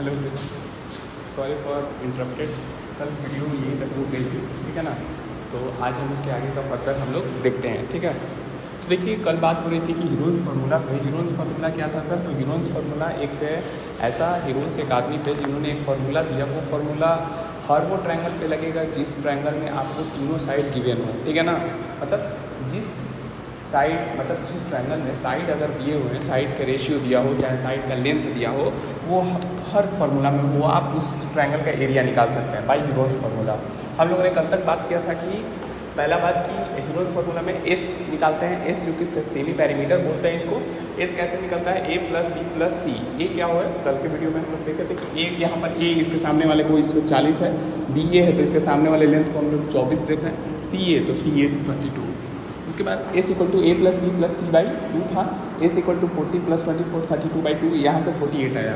Hello sorry for interrupted. कल video यहीं तक रुक गई थी, ठीक है ना। तो आज हम उसके आगे का फर्दर हम लोग देखते हैं, ठीक है। तो देखिए कल बात हो रही थी कि हीरोन्स फार्मूला पे। हीरोन्स फार्मूला क्या था सर? तो हीरोन्स फार्मूला एक ऐसा हीरोन्स एक आदमी थे जिन्होंने एक फार्मूला दिया। वो फार्मूला हर वो ट्रायंगल पे लगेगा जिस ट्रायंगल में आपको तीनों साइड गिवन हो, ठीक है ना। मतलब जिस साइड मतलब जिस ट्रायंगल में साइड अगर दिए हुए हैं, साइड का रेशियो दिया हो, चाहे साइड का लेंथ दिया हो, वो हर फार्मूला में वो आप उस ट्रायंगल का एरिया निकाल सकते हैं बाई हीरोन्स फार्मूला। हम लोगों ने कल तक बात किया था कि पहला बात कि हीरोन्स फार्मूला में एस निकालते हैं। एस जो कि सेमी पैरामीटर बोलते हैं इसको। एस कैसे निकलता है? ए प्लस बी प्लस सी। ए क्या हुआ है? कल के वीडियो में हम लोग देखे थे कि ए यहाँ पर ए इसके सामने वाले को इसको 40 है, बी ए है तो इसके सामने वाले लेंथ को हम लोग 24 देख रहे हैं, सी ए तो सी ए 22। उसके बाद s equal to a plus b plus c by 2 था। एस इक्वल टू 40 प्लस 24 32/2, यहाँ से 48 आया।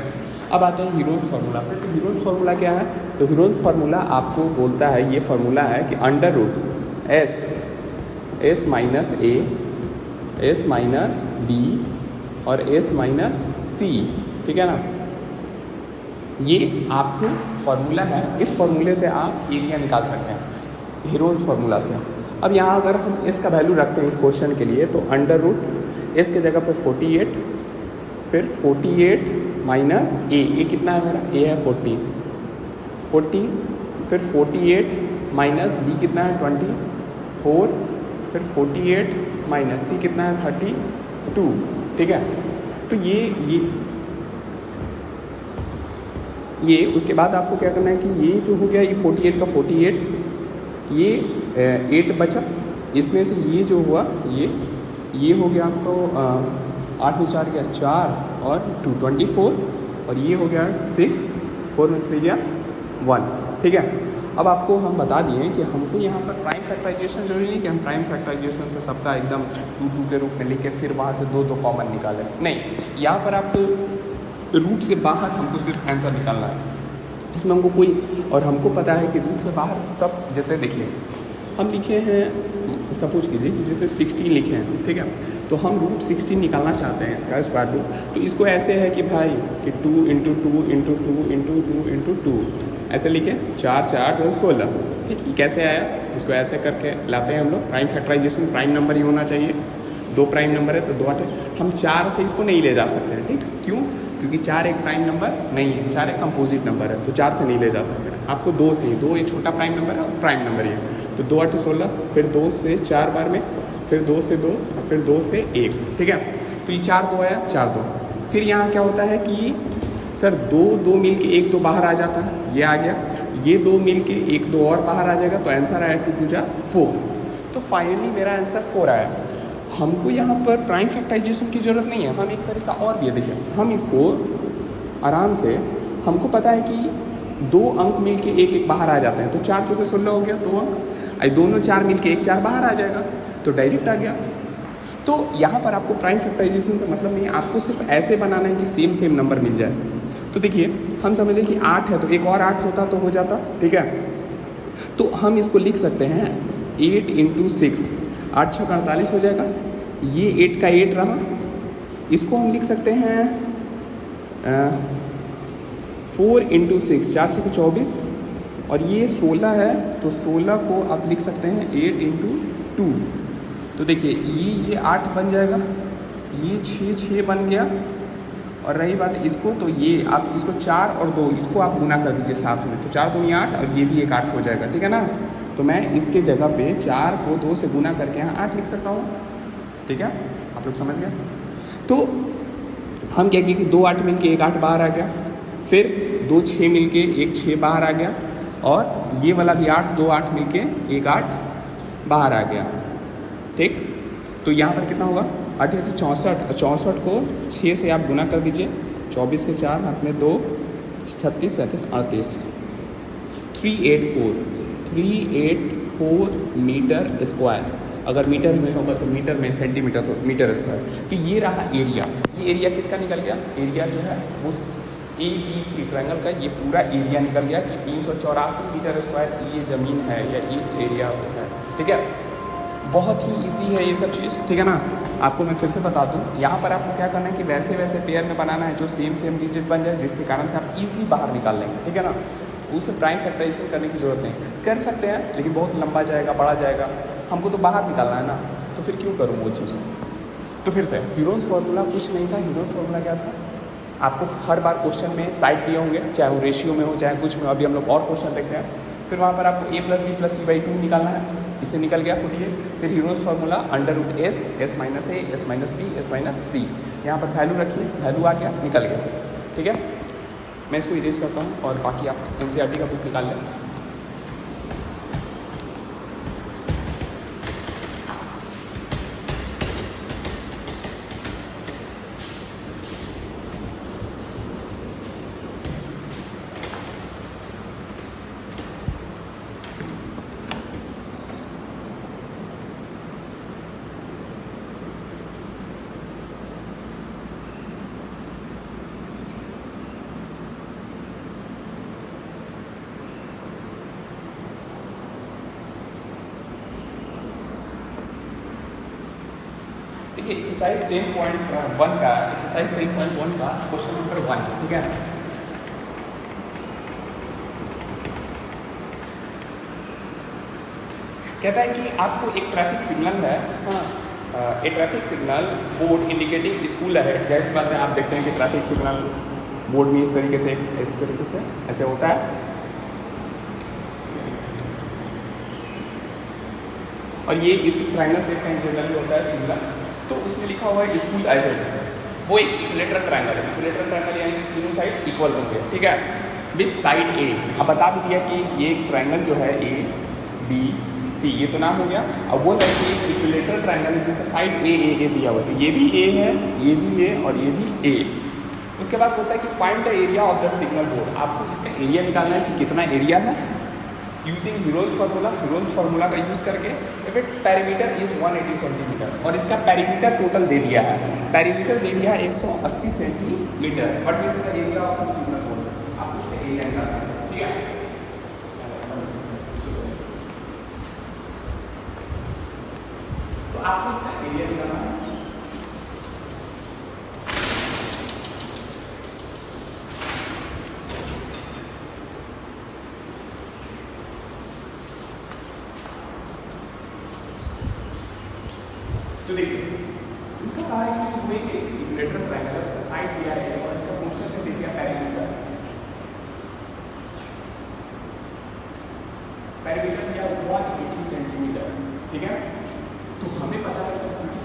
अब आते हैं हीरोन्स फार्मूला पे। तो हीरोन्स फार्मूला क्या है? तो हीरोन्स फार्मूला आपको बोलता है, ये फार्मूला है कि अंडर रूट एस माइनस ए, एस माइनस बी और एस माइनस सी, ठीक है ना। ये आपको फार्मूला है। इस फार्मूले से आप एरिया निकाल सकते हैं हीरोन्स फार्मूला से। अब यहाँ अगर हम एस का वैल्यू रखते हैं इस क्वेश्चन के लिए, तो अंडर रूट एस के जगह पे 48, फिर 48 माइनस ए कितना है मेरा? ए है 40, फिर 48 माइनस बी कितना है 24, फिर 48 माइनस सी कितना है 32, ठीक है। तो ये उसके बाद आपको क्या करना है कि ये जो हो गया ये 48 का 48, ये 8 बचा, इसमें से ये जो हुआ ये हो गया आपको 8 में 4 गया 4 और 2 24, और ये हो गया 6, 4 में 3 गया 1, ठीक है। अब आपको हम बता दिए कि हमको यहाँ पर प्राइम फैक्टराइजेशन जरूरी नहीं कि हम प्राइम फैक्टराइजेशन से सबका एकदम 2 के रूप में लिख के फिर वहाँ से 2 कॉमन निकालें, नहीं। यहाँ पर आपको रूट से बाहर हमको सिर्फ आंसर निकालना है। इसमें हमको कोई, और हमको पता है कि रूट से बाहर तब, जैसे देखिए हम लिखे हैं, सपोज कीजिए कि जैसे 16 लिखे हैं, ठीक है। तो हम रूट 16 निकालना चाहते हैं इसका स्क्वायर रूट। तो इसको ऐसे है कि भाई कि 2 इंटू 2 इंटू 2 इंटू 2 इंटू 2 ऐसे लिखे 4 4 और 16, ठीक। ये कैसे आया? इसको ऐसे करके लाते हैं हम लोग। प्राइम फैक्टराइजेशन प्राइम नंबर ही होना चाहिए। 2 प्राइम नंबर है तो 2 8 है। हम 4 से इसको नहीं ले जा सकते हैं, ठीक। क्यों? क्योंकि 4 एक प्राइम नंबर नहीं है, 4 एक कंपोजिट नंबर है, तो 4 से नहीं ले जा सकते हैं। आपको 2 से ही, 2 एक छोटा प्राइम नंबर है और प्राइम नंबर ही है। तो 2 8 16, फिर 2 से 4 बार में, फिर 2 से 2, फिर 2 से 1, ठीक है। तो ये 4 2 आया, 4 2। फिर यहाँ क्या होता है कि सर 2 मिल के 1 2 बाहर आ जाता है, ये आ गया। ये 2 मिल के 1 2 और बाहर आ जाएगा, तो आंसर आया 2 2 जा 4। तो फाइनली मेरा आंसर 4 आया। हमको यहाँ पर प्राइम फैक्टराइजेशन की ज़रूरत नहीं है। हम एक तरीका और भी है, देखिए हम इसको आराम से, हमको पता है कि 2 अंक मिल के 1 1 बाहर आ जाते हैं, तो 4 चौके 16 हो गया 2 अंक। आई दोनों 4 मिल के 1 4 बाहर आ जाएगा, तो डायरेक्ट आ गया। तो यहाँ पर आपको प्राइम फैक्टराइजेशन का मतलब नहीं है, आपको सिर्फ ऐसे बनाना है कि सेम नंबर मिल जाए। तो देखिए हम समझें कि 8 है तो एक और 8 होता तो हो जाता, ठीक है। तो हम इसको लिख सकते हैं 8 इंटू 6, 8 6 48 हो जाएगा। ये 8 का 8 रहा, इसको हम लिख सकते हैं 4 इंटू 6, 4 से 24, और ये 16 है तो 16 को आप लिख सकते हैं 8 इंटू 2। तो देखिए ये 8 बन जाएगा, ये 6 बन गया। और रही बात इसको, तो ये आप इसको 4 और 2 इसको आप गुना कर दीजिए साथ में, तो 4 2 8, और ये भी एक 8 हो जाएगा, ठीक है ना। तो मैं इसके जगह पे 4 को 2 से गुना करके यहाँ 8 लिख सकता हूँ, ठीक है। आप लोग समझ गए? तो हम क्या किए कि 2 8 मिल के 1 8 बाहर आ गया, फिर 2 6 मिल के 1 6 बाहर आ गया, और ये वाला भी 8 2 8 मिल के 1 8 बाहर आ गया, ठीक। तो यहाँ पर कितना होगा? 8 8 64, 64 को 6 से आप गुना कर दीजिए, 24 के 4 हाथ में 2, 36 37 38, 384 मीटर स्क्वायर। अगर मीटर में होगा तो मीटर में, सेंटीमीटर तो मीटर स्क्वायर। तो ये रहा एरिया। ये एरिया किसका निकल गया? एरिया जो है उस ABC ट्रायंगल का ये पूरा एरिया निकल गया कि 384 मीटर स्क्वायर ये ज़मीन है या इस एरिया है, ठीक है। बहुत ही इजी है ये सब चीज़, ठीक है ना। आपको मैं फिर से बता दूं, यहाँ पर आपको क्या करना है कि वैसे वैसे पेयर में बनाना है जो सेम सेम डिजिट बन जाए, जिसके कारण से आप इजीली बाहर निकाल लेंगे, ठीक है ना। उसे प्राइम फैक्टराइजेशन करने की ज़रूरत नहीं, कर सकते हैं लेकिन बहुत लंबा जाएगा, बड़ा जाएगा, हमको तो बाहर निकालना है ना, तो फिर क्यों करूँ वो चीज़ें। तो फिर से ह्यूरोन्स फार्मूला कुछ नहीं था। ह्यूरोन्स फार्मूला क्या था, आपको हर बार क्वेश्चन में साइड दिए होंगे, चाहे वो रेशियो में हो चाहे कुछ में। अभी हम लोग और क्वेश्चन देखते हैं, फिर वहाँ पर आपको a + b + c/2 निकालना है, इससे निकल गया 48। फिर ह्यूरोन्स formula √s, s - a, s - b, s - c, यहाँ पर वैल्यू रखिए, वैल्यू आ गया, निकल गया, ठीक है। मैं इसको इरेज करता हूँ और बाकी आप NCERT का बुक निकाल लें। एक्सरसाइज 10.1 का क्वेश्चन नंबर 1, ठीक है। कहता है कि आपको एक ट्रैफिक सिग्नल है, एक traffic signal board indicating school है। जैसे बात है, आप देखते हैं कि ट्रैफिक सिग्नल बोर्ड में इस तरीके से ऐसे होता है, और ये इसी ट्रायंगल शेप का जनरली होता है सिग्नल। तो उसमें लिखा हुआ है स्कूल आइडेंट, वो एक इक्विलेटरल ट्रायंगल है। इक्विलेटरल ट्रायंगल यानी तीनों साइड इक्वल होंगे, ठीक है, विथ साइड ए। अब बता भी दिया कि ये एक ट्रायंगल जो है ए बी सी, ये तो नाम हो गया। अब बोल रहे हैं कि इक्विलेटरल ट्रायंगल जिसका साइड ए दिया हुआ है, तो ये भी ए है, ये भी ए और ये भी ए। उसके बाद होता है कि find the area of the signal board. आपको इसका एरिया निकालना है कि कितना एरिया है, यूजिंग ह्यूरोन्स फार्मूला का यूज़ करके। If its perimeter is 180 centimetre, और इसका पेरीमीटर टोटल दे दिया है, पेरीमीटर दे दिया है 180 centimetre. What will be the area of the signal board, आपको इसका एरिया निकालना है, ठीक है। तो आपको इसका एरिया निकालना है। तो देखिए, इसका कहा है कि हमें एक इक्विलेटरल ट्रायंगल है, उसका साइड दिया है और इसका क्वेश्चन में दे दिया पेरीमीटर। पेरीमीटर दिया 180 सेंटीमीटर, ठीक है। तो हमें पता है कि किसी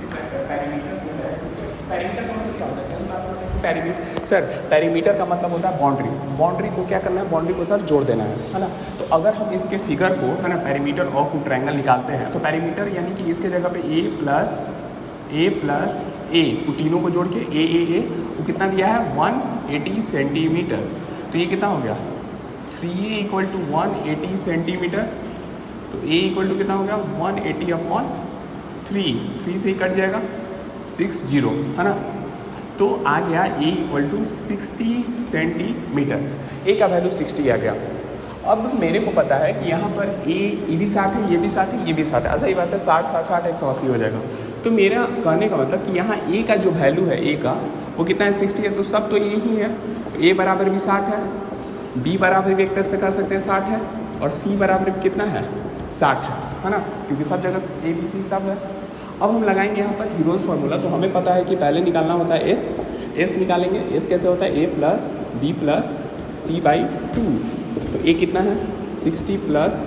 पेरीमीटर जो है, इसका पेरीमीटर का मतलब क्या होता है, क्या बात होता है कि पेरीमीटर, सर पेरीमीटर का मतलब होता है बाउंड्री। बाउंड्री को क्या करना है, बाउंड्री को सर जोड़ देना है ना। तो अगर हम इसके फिगर को, है ना, पेरीमीटर ऑफ ट्रायंगल निकालते हैं, तो पेरीमीटर यानी कि इसके जगह पे a प्लस a, वो तीनों को जोड़ के a वो कितना दिया है 180 सेंटीमीटर। तो ये कितना हो गया 3 = 180 सेंटीमीटर। तो a = कितना हो गया 180/3 से ही कट जाएगा 60, है ना। तो आ गया a = 60 सेंटीमीटर। a का वैल्यू 60 आ गया। अब मेरे को पता है कि यहाँ पर ये भी 60 है, ये भी 60 है, ये भी 60 है। ऐसा ही बात है 60 60 60 180 हो जाएगा। तो मेरा कहने का मतलब कि यहाँ a का जो वैल्यू है, a का वो कितना है 60 है। तो सब तो ये ही है, a बराबर भी 60 है, b बराबर भी एक तरह से कह सकते हैं 60 है, और c बराबर भी कितना है 60 है ना, क्योंकि सब जगह a b c सब है। अब हम लगाएंगे यहाँ पर ह्यूरोन्स फार्मूला। तो हमें पता है कि पहले निकालना होता है s निकालेंगे। s कैसे होता है a + b + c/2। तो a कितना है 60 +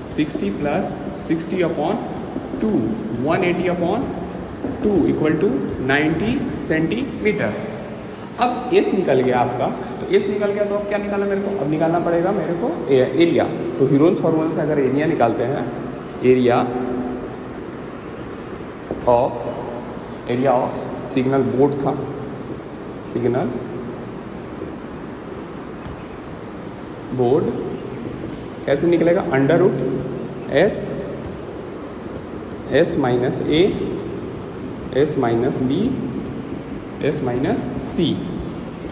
60/2, 180/2 = 90 सेंटीमीटर। अब s निकल गया आपका। तो s निकल गया, तो अब क्या निकालना मेरे को, अब निकालना पड़ेगा मेरे को एरिया। तो ह्यूरोन्स फार्मूला से अगर एरिया निकालते हैं, एरिया ऑफ सिग्नल बोर्ड था, सिग्नल बोर्ड कैसे निकलेगा, √s s - a s - b s - c।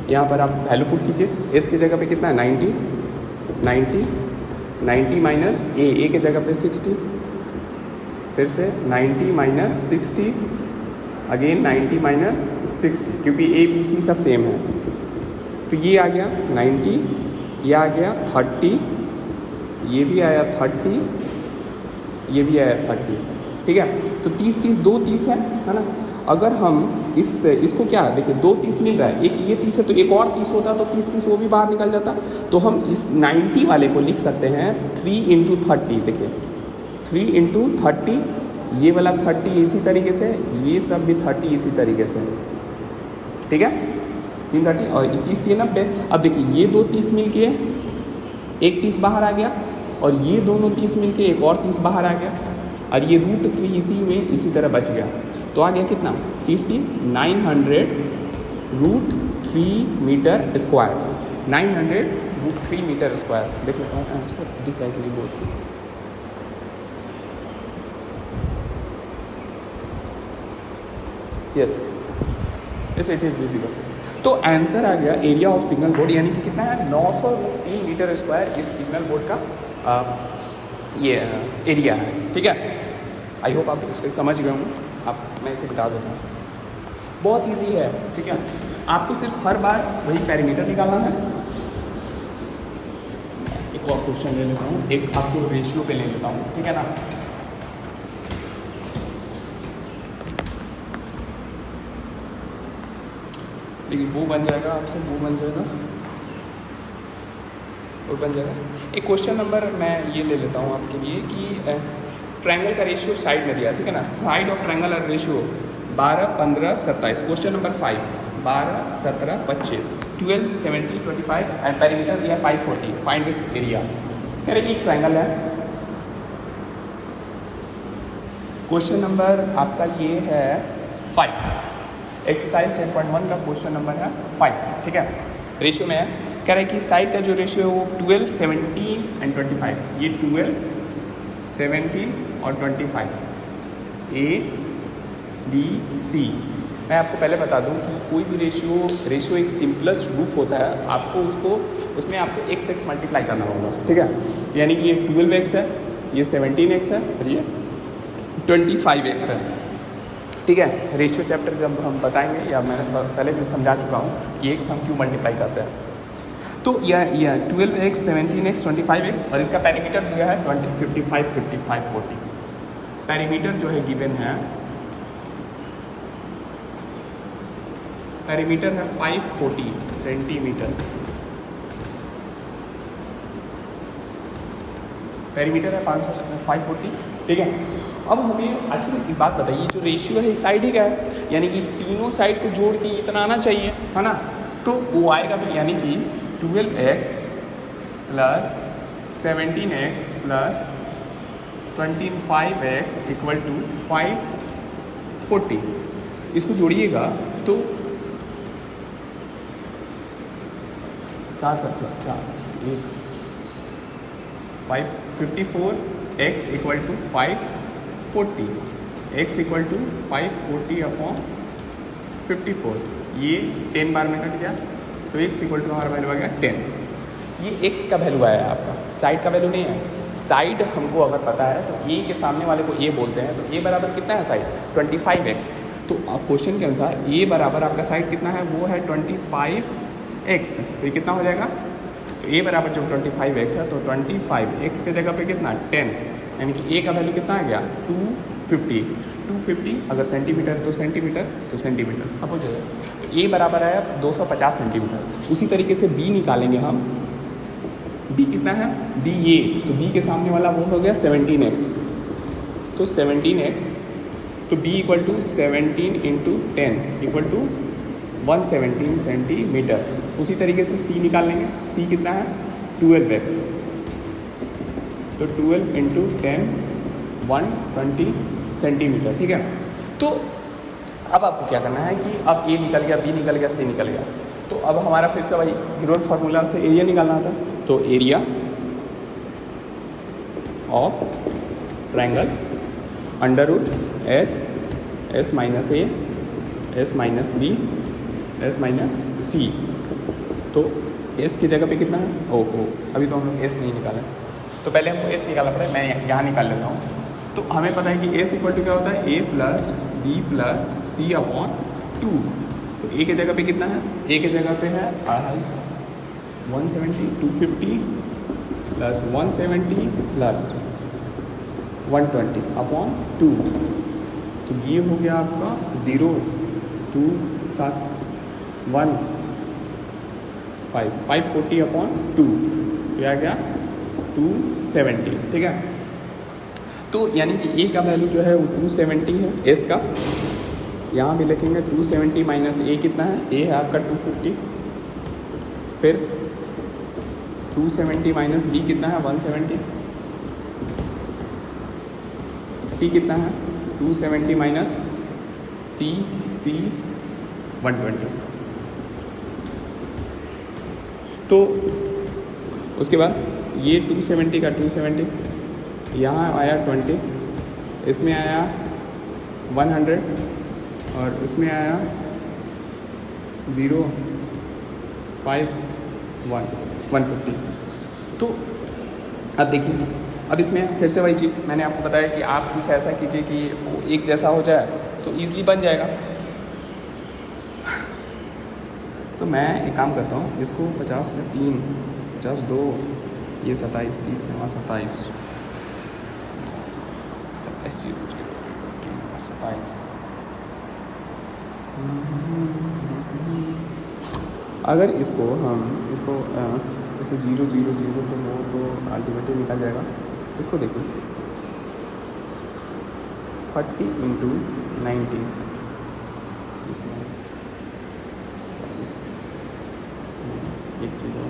यहाँ पर आप वैल्यू पुट कीजिए। s की जगह पे कितना है 90 - a के जगह पे 60 फिर से 90 माइनस 60, अगेन 90 माइनस 60, क्योंकि ए बी सी सब सेम है। तो ये आ गया 90, ये आ गया 30, ये भी आया 30, ये भी आया 30, ठीक है। तो 30 30 2 30 है ना। अगर हम इसको क्या देखिए 2 30 मिल रहा है, एक ये 30 है तो एक और 30 होता तो 30 30 वो भी बाहर निकल जाता। तो हम इस 90 वाले को लिख सकते हैं 3 × 30, देखिए 3 × 30, ये वाला 30 इसी तरीके से, ये सब भी 30 इसी तरीके से, ठीक है। 3 30 और 30 3 90। अब देखिए ये 2 30 मिल के एक 30 बाहर आ गया, और ये दोनों 30 मिल के एक और 30 बाहर आ गया, और ये √3 इसी में इसी तरह बच गया। तो आ गया कितना 30 30 900 √3 मीटर स्क्वायर, 900 √3 मीटर स्क्वायर। देख लेता हूँ आंसर दिख रहा है कि नहीं बोर्ड पे। Yes yes it is visible. तो आंसर आ गया एरिया ऑफ सिग्नल बोर्ड, यानी कि कितना है 900 √3 मीटर स्क्वायर इस सिग्नल बोर्ड का ये एरिया है, ठीक है। आई होप आप इसको समझ गए होंगे। अब मैं इसे बता देता हूँ, बहुत इजी है, ठीक है। आपको सिर्फ हर बार वही पैरामीटर निकालना है। एक और क्वेश्चन ले लेता हूँ, एक आपको रेशियो पे ले लेता हूँ, ठीक है ना। लेकिन वो बन जाएगा आपसे, वो बन जाएगा, वो बन जाएगा। एक क्वेश्चन नंबर मैं ये ले लेता हूँ आपके लिए कि ट्रायंगल का रेशियो साइड में दिया, ठीक है ना। साइड ऑफ ट्रायंगल और ratio 12 15 27। Question number 5 12 17 25 12 70 25 and perimeter दिया 540। Find its area. कह रहे एक ट्रायंगल है। क्वेश्चन नंबर आपका ये है 5, एक्सरसाइज 10.1 का क्वेश्चन नंबर है 5, ठीक है। रेशियो में है, कह रहे कि साइड का जो रेशियो है वो 12 17 एंड 25। ये 12 17 और 25 A B C। मैं आपको पहले बता दूं कि कोई भी रेशियो एक सिंपलेस्ट ग्रुप होता है, आपको उसमें आपको x मल्टीप्लाई करना होगा, ठीक है। यानी कि ये 12x है, ये 17x है और ये 25x है, ठीक है। रेशियो चैप्टर जब हम बताएंगे, या मैंने पहले भी समझा चुका हूँ कि x हम क्यों मल्टीप्लाई करते हैं। तो यह 12x 17x 25x और इसका पेरीमीटर दिया है 20 55 55 40। पेरीमीटर जो है गिवन है, पेरीमीटर है 540 सेंटीमीटर। पेरीमीटर है 540, ठीक है। अब हमें आखिर एक बात बताइए, जो रेशियो है इस साइड ही का है, यानी कि तीनों साइड को जोड़ के इतना आना चाहिए, है ना। तो वो आएगा भी, यानी कि 12x plus 17x plus 25x equal to 540। इसको जोड़िएगा तो 554x equal to 540, x equal to 540/54। ये 10 बार में कट गया, तो x इक्वल टू हमारा वैल्यू आ गया 10। ये x का वैल्यू आया आपका, साइड का वैल्यू नहीं है। साइड हमको अगर पता है तो a के सामने वाले को a बोलते हैं, तो a बराबर कितना है साइड 25x। तो आप क्वेश्चन के अनुसार a बराबर आपका साइड कितना है, वो है 25x। तो ये कितना हो जाएगा, तो a बराबर जब 25x है तो 25x के जगह पे कितना 10, यानी कि a का वैल्यू कितना आ गया 250 अगर सेंटीमीटर तो सेंटीमीटर अब हो जाएगा। तो a बराबर आया 250 सेंटीमीटर। उसी तरीके से b निकालेंगे हम, b कितना है b ये, तो b के सामने वाला वो हो गया 17x, तो 17x, तो b equal to 17 × 10 equal to 117 centimetre. उसी तरीके से c निकाल लेंगे, c कितना है 12x, तो 12 × 10 120 सेंटीमीटर, ठीक है। तो अब आपको क्या करना है कि अब a निकल गया, b निकल गया, c निकल गया, तो अब हमारा फिर से वही हीरोज फार्मूला से एरिया निकालना था। तो area of triangle √S minus a S minus b S minus c। तो S की जगह पे कितना है, ओहो अभी तो हम लोग S नहीं निकाला, तो पहले हमको S निकालना पड़ेगा। मैं यहाँ निकाल लेता हूँ। तो हमें पता है कि ए इक्वल टू क्या होता है, ए प्लस बी प्लस सी अपॉन 2। तो ए के जगह पे कितना है, ए के जगह पे है 250, 170, 250 प्लस 170 प्लस 120 अपॉन 2। तो ये हो गया आपका 0 2 7 1 5 540 अपॉन 2, ये आ गया 270, ठीक है। तो यानी कि ए का वैल्यू जो है वो 270 है, एस का यहाँ भी लिखेंगे 270 माइनस ए कितना है, ए है आपका 250, फिर 270 माइनस डी कितना है 170, सी कितना है 270 माइनस सी 120। तो उसके बाद ये 270 का 270 यहाँ आया 20, इसमें आया 100 और उसमें आया 0 5 1 150। तो अब देखिए, अब इसमें फिर से वही चीज़ मैंने आपको बताया कि आप कुछ ऐसा कीजिए कि वो एक जैसा हो जाए तो ईज़िली बन जाएगा। तो मैं एक काम करता हूँ, इसको 50 में 3 50 2 ये 27 30 9 27 27। अगर इसको हम इसको जैसे 0 0 0 तो वो तो अल्टीमेटली निकल जाएगा। इसको देखिए 30 इंटू 90 इसमें इस एक जीरो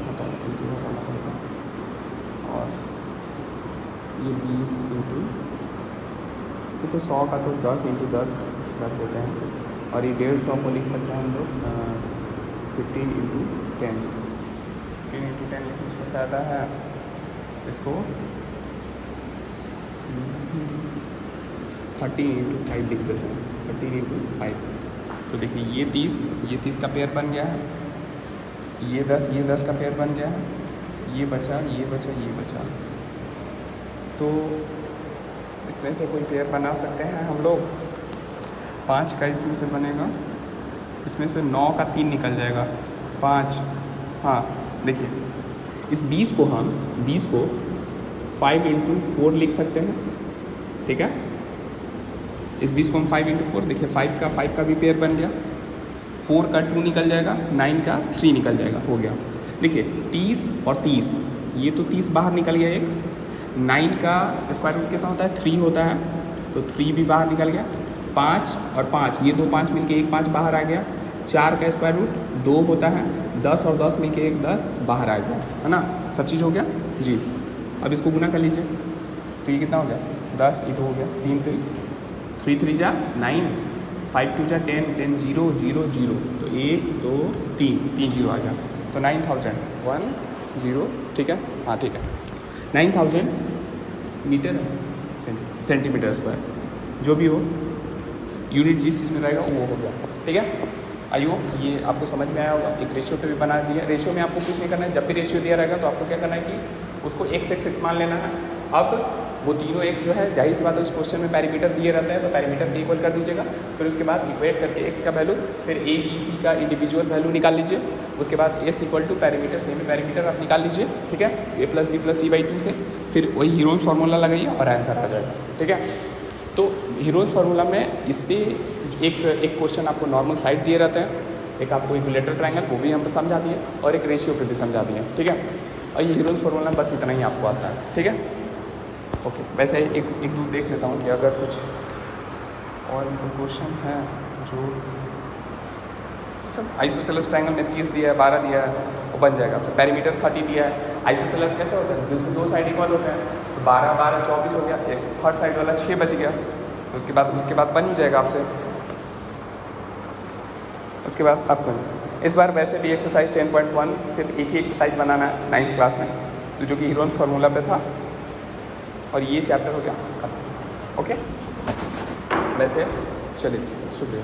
हटाना पड़ेगा और ये 20 इंटू ये तो 100 का तो 10 इंटू 10 रख देते हैं और ये 150 को लिख सकते हैं हम लोग 15 इंटू 10 लेकिन इसको फ़ायदा है इसको 30 इंटू 5 लिख देते हैं 30 इंटू 5। तो देखिए ये 30 का पेयर बन गया है, ये 10 का पेयर बन गया है, ये बचा। तो इसमें से कोई पेयर बना सकते हैं हम लोग। 5 का इसमें से बनेगा, इसमें से 9 का 3 निकल जाएगा 5। हाँ देखिए इस 20 को 5 इंटू 4 लिख सकते हैं, ठीक है। इस 20 को हम 5 इंटू 4, देखिए 5 का भी पेयर बन गया, 4 का 2 निकल जाएगा, 9 का 3 निकल जाएगा, हो गया। देखिए 30 और 30, ये तो 30 बाहर निकल गया एक। 9 का स्क्वायर रूट कितना होता है 3 होता है, तो 3 भी बाहर निकल गया। 5 और 5, ये 2 5 मिलके एक 5 बाहर आ गया। 4 का स्क्वायर रूट 2 होता है, 10 और 10 मिलके एक 10 बाहर आ गया, है ना। सब चीज़ हो गया जी। अब इसको गुना कर लीजिए, तो ये कितना हो गया 10, ये तो हो गया 3 3 जा 9, 5 2 जा 10 10 0 0 0, तो 1 2 3 0 आ गया। तो 9000 1 0, ठीक है। हाँ ठीक है, 9000 मीटर सेंटीमीटर स्क्वायर, जो भी हो यूनिट जिस चीज़ में रहेगा वो हो गया, ठीक है। आई होप ये आपको समझ में आया होगा। एक रेशियो पे भी बना दिया। रेशियो में आपको कुछ नहीं करना है, जब भी रेशियो दिया रहेगा तो आपको क्या करना है कि उसको x मान लेना है। अब वो तीनों x जो है, जाहिर सी बात है उस क्वेश्चन में पैरामीटर दिए रहते हैं, तो पैरामीटर पे इक्वल कर दीजिएगा। फिर उसके बाद इक्वेट करके x का वैल्यू, फिर a b c का इंडिविजुअल वैल्यू निकाल लीजिए। उसके बाद s equal to parameter semi parameter आप निकाल लीजिए, ठीक है। a plus b plus c by 2 से फिर वही हीरोन्स फार्मूला लगाइए और आंसर आ जाएगा, ठीक है। तो हीरोन्स फार्मूला में इस पर एक क्वेश्चन आपको नॉर्मल साइड दिए रहते हैं, एक आपको इक्विलेटरल ट्रायंगल वो भी हम समझा दिए, और एक रेशियो पे भी समझा दिए, ठीक है। और ये हीरोन्स फार्मूला बस इतना ही आपको आता है, ठीक है। ओके, वैसे एक दो देख लेता हूँ कि अगर कुछ और क्वेश्चन है जो सब आइसोसेलेस ट्रायंगल में 30 दिया है, 12 दिया है, वो बन जाएगा। तो पैरामीटर 30 दिया है। आइसोसेलेस कैसे होता है, जिसमें 2 साइड इक्वल होते हैं, तो 12 12 24 हो गया, एक थर्ड साइड वाला 6 बच गया। तो उसके बाद बन ही जाएगा आपसे। उसके बाद आपको इस बार वैसे भी एक्सरसाइज 10.1 सिर्फ एक ही एक्सरसाइज बनाना है 9th क्लास में, तो जो कि हीरोन्स फार्मूला पे था, और ये चैप्टर हो गया। ओके, वैसे चलिए, शुक्रिया।